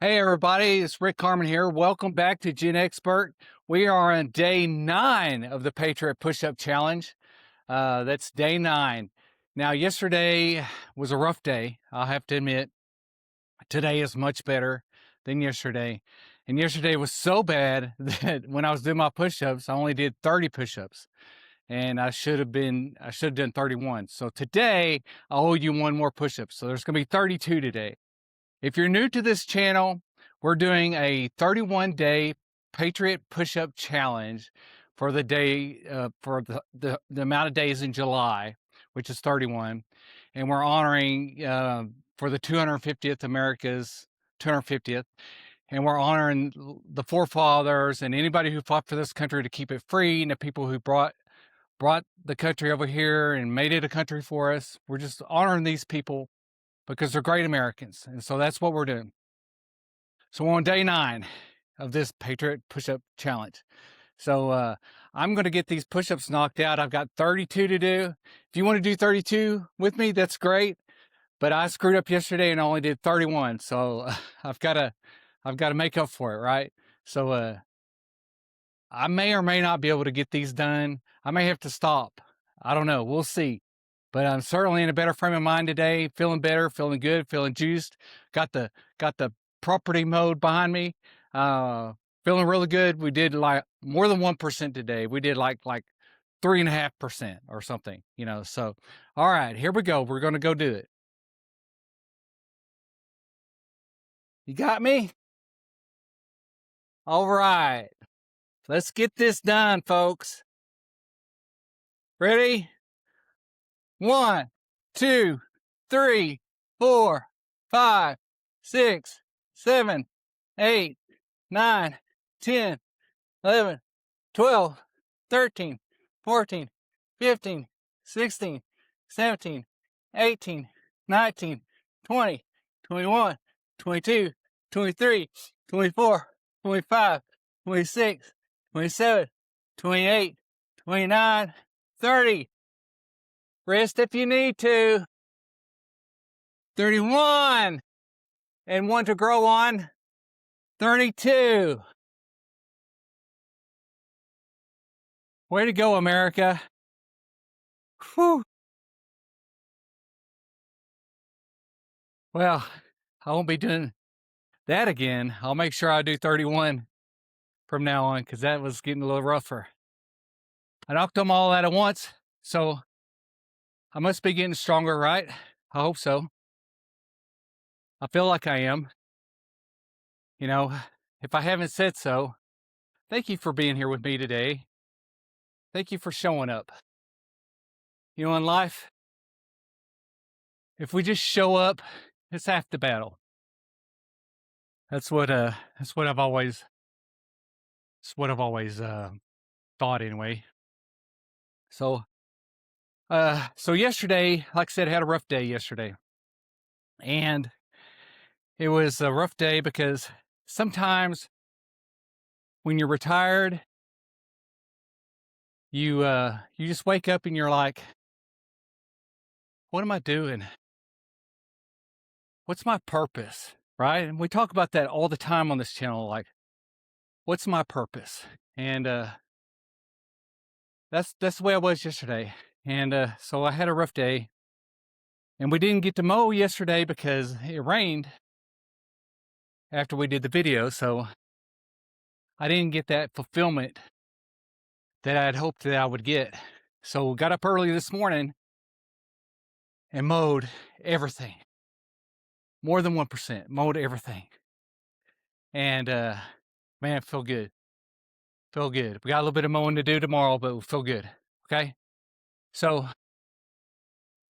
Hey everybody, it's Rick Carmen here. Welcome back to GenXpert. We are on day 9 of the Patriot Push-Up Challenge. That's day 9. Now, yesterday was a rough day, I'll have to admit. Today is much better than yesterday. And yesterday was so bad that when I was doing my push-ups, I only did 30 push-ups. And I should have done 31. So today, I owe you one more push-up. So there's gonna be 32 today. If you're new to this channel, we're doing a 31-day Patriot Push-Up Challenge for the day, for the amount of days in July, which is 31. And we're honoring for the 250th America's 250th. And we're honoring the forefathers and anybody who fought for this country to keep it free, and the people who brought the country over here and made it a country for us. We're just honoring these people because they're great Americans. And so that's what we're doing. So we're on day 9 of this Patriot Push-Up Challenge. So I'm going to get these push-ups knocked out. I've got 32 to do. If you want to do 32 with me, that's great. But I screwed up yesterday and only did 31. So I've got to make up for it, right? So I may or may not be able to get these done. I may have to stop. I don't know. We'll see. But I'm certainly in a better frame of mind today, feeling better, feeling good, feeling juiced. Got the property mode behind me. Feeling really good. We did like more than 1% today. We did like 3.5% or something, you know. So, all right, here we go. We're gonna go do it. You got me? All right. Let's get this done, folks. Ready? 1, 2, 3, 4, 5, 6, 7, 8, 9, 10, 11, 12, 13, 14, 15, 16, 17, 18, 19, 20, 21, 22, 23, 24, 25, 26, 27, 28, 29, 30. Rest if you need to. 31. And one to grow on. 32. Way to go, America. Whew. Well, I won't be doing that again. I'll make sure I do 31 from now on, because that was getting a little rougher. I knocked them all out at once, so I must be getting stronger, right? I hope so. I feel like I am. You know, if I haven't said so, thank you for being here with me today. Thank you for showing up. You know, in life, if we just show up, it's half the battle. That's what I've always thought anyway. So yesterday, like I said, I had a rough day yesterday. And it was a rough day because sometimes when you're retired, you just wake up and you're like, what am I doing? What's my purpose? Right? And we talk about that all the time on this channel, like, what's my purpose? And that's the way I was yesterday. And so I had a rough day. And we didn't get to mow yesterday because it rained after we did the video, so I didn't get that fulfillment that I had hoped that I would get. So got up early this morning and mowed everything. More than 1%, mowed everything. And man, feel good. Feel good. We got a little bit of mowing to do tomorrow, but we feel good. Okay? So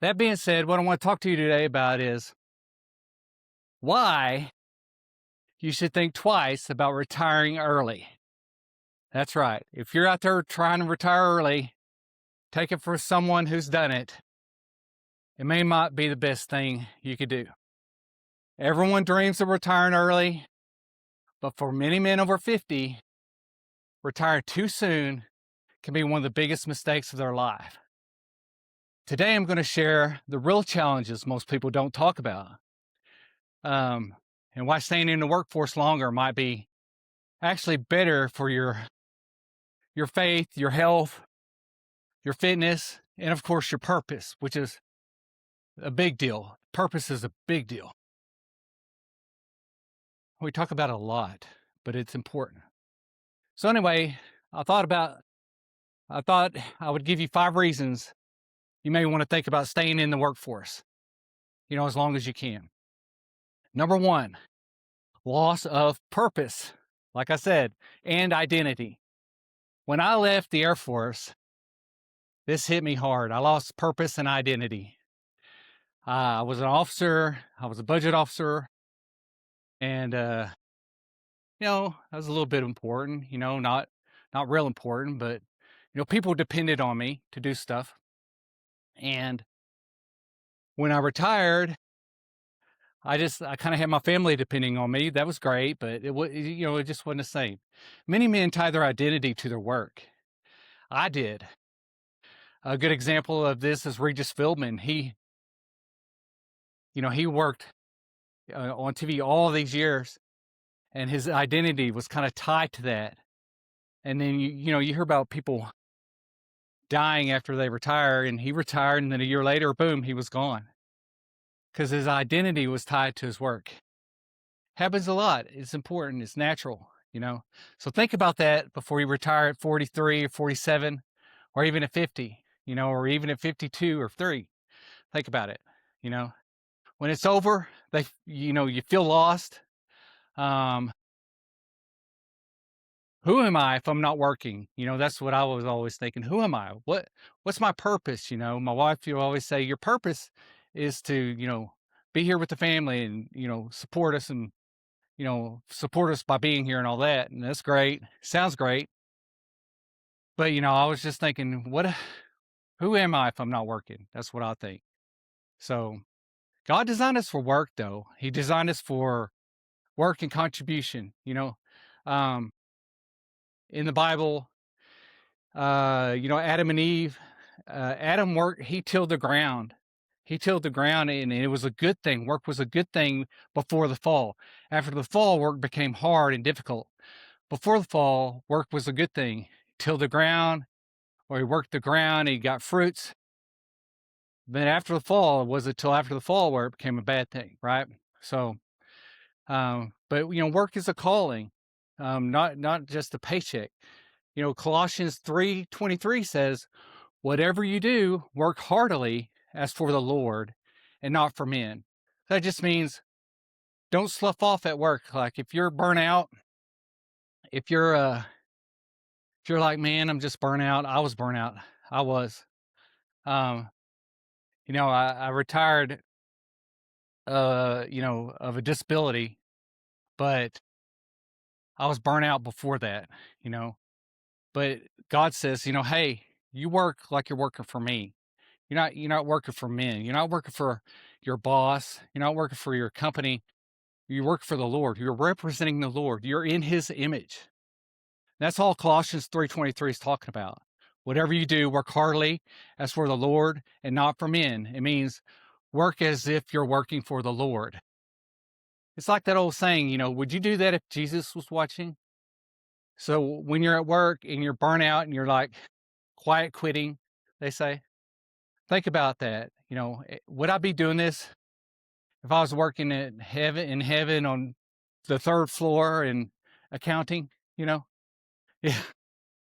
that being said, what I want to talk to you today about is why you should think twice about retiring early. That's right. If you're out there trying to retire early, take it for someone who's done it. It may not be the best thing you could do. Everyone dreams of retiring early, but for many men over 50, retiring too soon can be one of the biggest mistakes of their life. Today, I'm going to share the real challenges most people don't talk about. And and why staying in the workforce longer might be actually better for your faith, your health, your fitness, and of course your purpose, which is a big deal. Purpose is a big deal. We talk about it a lot, but it's important. So anyway, I thought I would give you 5 reasons you may want to think about staying in the workforce, as long as you can. Number 1, loss of purpose, like I said, and identity. When I left the Air Force, this hit me hard. I lost purpose and identity. I was an officer, I was a budget officer, and that was a little bit important, not real important, but people depended on me to do stuff. And when I retired, I kind of had my family depending on me. That was great, but it just wasn't the same. Many men tie their identity to their work. I did. A good example of this is Regis Philbin. He worked on TV all these years, and his identity was kind of tied to that. And then you hear about people dying after they retire, and he retired, and then a year later, boom, he was gone because his identity was tied to his work. Happens a lot. It's important. It's natural, So think about that before you retire at 43 or 47, or even at 50, or even at 52 or 3. Think about it. When it's over, you feel lost. Who am I if I'm not working? That's what I was always thinking. Who am I? What's my purpose? My wife, always say your purpose is to, be here with the family and, support us and, support us by being here and all that. And that's great. Sounds great. But, I was just thinking, who am I if I'm not working? That's what I think. So God designed us for work, though. He designed us for work and contribution, in the Bible, Adam and Eve, Adam worked, he tilled the ground. He tilled the ground, and it was a good thing. Work was a good thing before the fall. After the fall, work became hard and difficult. Before the fall, work was a good thing. He tilled the ground, or he worked the ground, he got fruits. Then after the fall, it wasn't until after the fall where it became a bad thing, right? So, but work is a calling, not just a paycheck. Colossians 3:23 says, whatever you do, work heartily as for the Lord and not for men. That just means don't slough off at work. Like if you're burnt out, if you're like, man, I'm just burnt out. I was burnt out. I was. I retired of a disability, but I was burnt out before that, But God says, hey, you work like you're working for me. You're not working for men. You're not working for your boss. You're not working for your company. You work for the Lord. You're representing the Lord. You're in his image. That's all Colossians 3:23 is talking about. Whatever you do, work heartily as for the Lord and not for men. It means work as if you're working for the Lord. It's like that old saying, would you do that if Jesus was watching? So when you're at work and you're burnt out and you're like quiet quitting, they say, think about that. Would I be doing this if I was working in heaven on the 3rd floor in accounting? Yeah.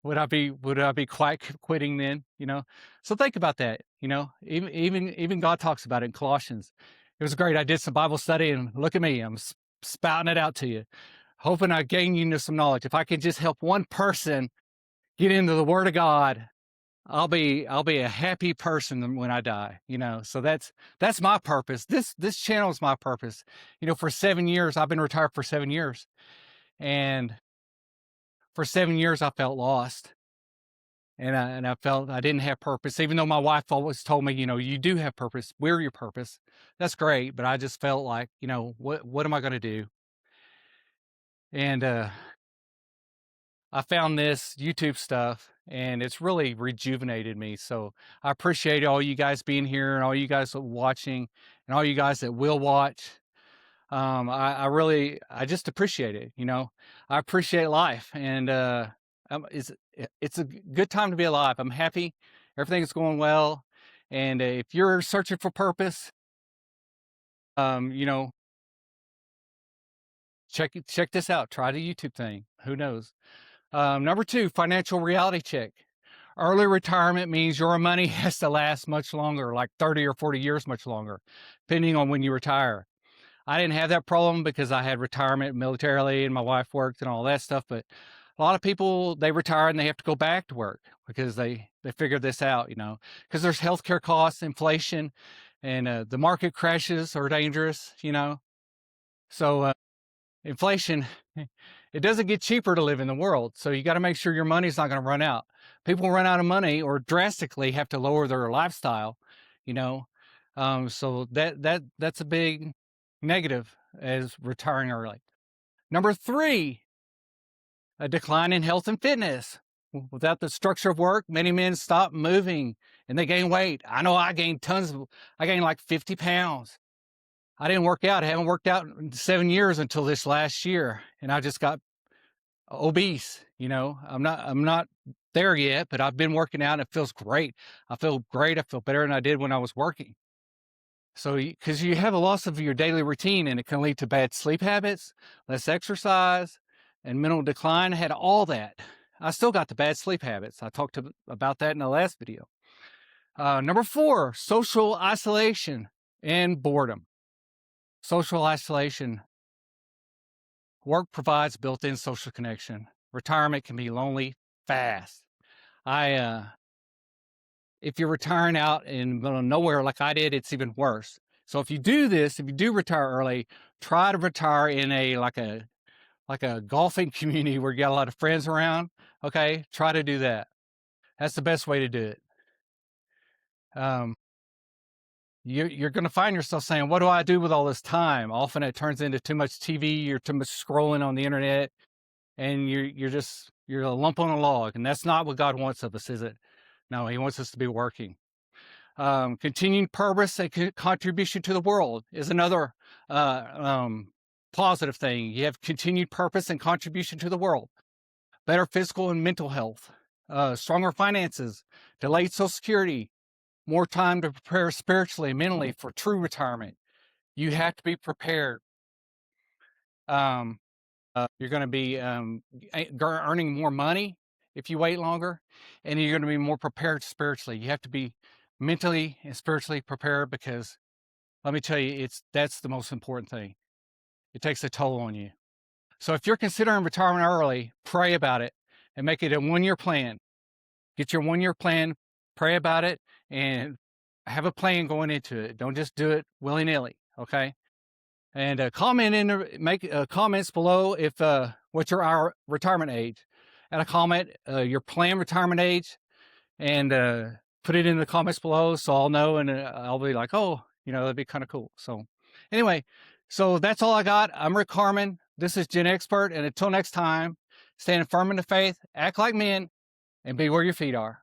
Would I be quiet quitting then? So think about that. Even God talks about it in Colossians. It was great. I did some Bible study, and look at me, I'm spouting it out to you, hoping I gain you some knowledge. If I can just help one person get into the Word of God, I'll be a happy person when I die. So that's my purpose. This channel is my purpose. For 7 years, I've been retired for 7 years, and for 7 years I felt lost. And I felt I didn't have purpose, even though my wife always told me, you do have purpose. We're your purpose. That's great. But I just felt like, what am I going to do? And I found this YouTube stuff, and it's really rejuvenated me. So I appreciate all you guys being here and all you guys watching and all you guys that will watch. I just appreciate it. I appreciate life, and it's a good time to be alive. I'm happy, everything's going well, and if you're searching for purpose, you know, check this out. Try the YouTube thing. Who knows? Number 2, financial reality check. Early retirement means your money has to last much longer, like 30 or 40 years much longer, depending on when you retire. I didn't have that problem because I had retirement militarily and my wife worked and all that stuff. But a lot of people, they retire and they have to go back to work because they figured this out, because there's healthcare costs, inflation, and the market crashes are dangerous, So inflation, it doesn't get cheaper to live in the world. So you got to make sure your money's not going to run out. People run out of money or drastically have to lower their lifestyle, you know. So that's a big negative as retiring early. Number 3, a decline in health and fitness. Without the structure of work, many men stop moving and they gain weight. I know I gained like 50 pounds. I didn't work out. I haven't worked out in 7 years until this last year, and I just got obese. I'm not there yet, but I've been working out and it feels great. I feel great. I feel better than I did when I was working. So, because you have a loss of your daily routine, and it can lead to bad sleep habits, less exercise, and mental decline. I had all that. I still got the bad sleep habits. I talked about that in the last video. Number 4, social isolation and boredom. Social isolation. Work provides built-in social connection. Retirement can be lonely fast. If you're retiring out in the middle of nowhere like I did, it's even worse. So if you do retire early, try to retire in like a golfing community where you got a lot of friends around. Okay, try to do that. That's the best way to do it. You're going to find yourself saying, "What do I do with all this time?" Often it turns into too much TV, you're too much scrolling on the internet, and you're a lump on a log, and that's not what God wants of us, is it? No, He wants us to be working. Continuing purpose and contribution to the world is another positive thing. You have continued purpose and contribution to the world. Better physical and mental health, stronger finances, delayed Social Security, more time to prepare spiritually and mentally for true retirement. You have to be prepared. You're going to be earning more money if you wait longer, and you're going to be more prepared spiritually. You have to be mentally and spiritually prepared, because let me tell you, that's the most important thing. It takes a toll on you. So if you're considering retirement early, pray about it and make it a 1-year plan. Get your 1-year plan, pray about it, and have a plan going into it. Don't just do it willy-nilly, okay? And make comments below if what's your retirement age. And a comment your planned retirement age, and put it in the comments below so I'll know, and I'll be like, oh, that'd be kind of cool. So anyway, so that's all I got. I'm Rick Harmon. This is GenXpert, and until next time, stand firm in the faith, act like men, and be where your feet are.